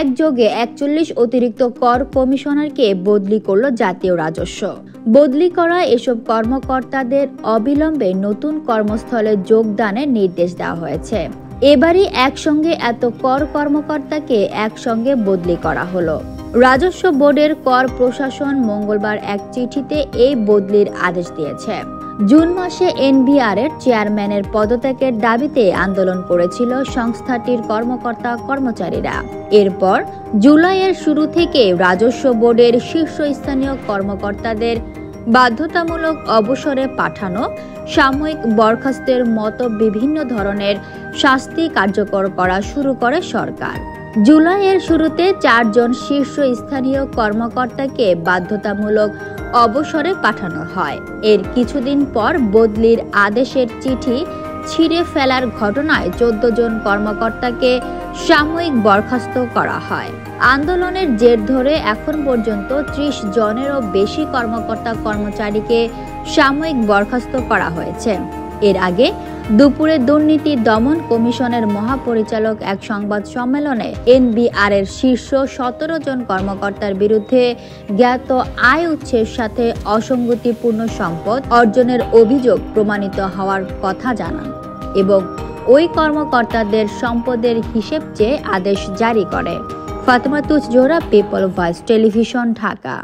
একযোগে ৪১ অতিরিক্ত কর কমিশনারকে বদলি করল জাতীয় রাজস্ব। বদলি করা এসব কর্মকর্তাদের অবিলম্বে নতুন কর্মস্থলে যোগদানের নির্দেশ দেওয়া হয়েছে। এবারই একসঙ্গে এত কর কর্মকর্তাকে একসঙ্গে বদলি করা হলো। রাজস্ব বোর্ডের কর প্রশাসন মঙ্গলবার এক চিঠিতে এই বদলির আদেশ দিয়েছে। জুন মাসে এনবিআর এর চেয়ারম্যানের পদত্যাগের দাবিতে আন্দোলন করেছিল সংস্থাটির কর্মকর্তা-কর্মচারীরা। এরপর জুলাইয়ের শুরু থেকে রাজস্ব বোর্ডের শীর্ষস্থানীয় কর্মকর্তাদের বাধ্যতামূলক অবসরে পাঠানো, সাময়িক বরখাস্তের মতো বিভিন্ন ধরনের শাস্তি কার্যকর করা শুরু করে সরকার। জুলাইয়ের শুরুতে 4 জন শীর্ষস্থানীয় কর্মকর্তাকে বাধ্যতামূলক অবসরে পাঠানো হয়। এর কিছুদিন পর বদলির আদেশের চিঠি ছিঁড়ে ফেলার ঘটনায় 14 জন কর্মকর্তাকে সাময়িক বরখাস্ত করা হয়। আন্দোলনের জের ধরে এখন পর্যন্ত 30 জনেরও বেশি কর্মকর্তা-কর্মচারীকে সাময়িক বরখাস্ত করা হয়েছে। এর আগে দুপুরে দুর্নীতি দমন কমিশনের মহাপরিচালক এক সংবাদ সম্মেলনে এনবিআর এর শীর্ষ 17 জন কর্মকর্তার বিরুদ্ধে জ্ঞাত আয় উৎসের সাথে অসঙ্গতিপূর্ণ সম্পদ অর্জনের অভিযোগ প্রমাণিত হওয়ার কথা জানান এবং ওই কর্মকর্তাদের সম্পদের হিসেব চেয়ে আদেশ জারি করে। Fatema Tuz Zohra, people voice television, Dhaka.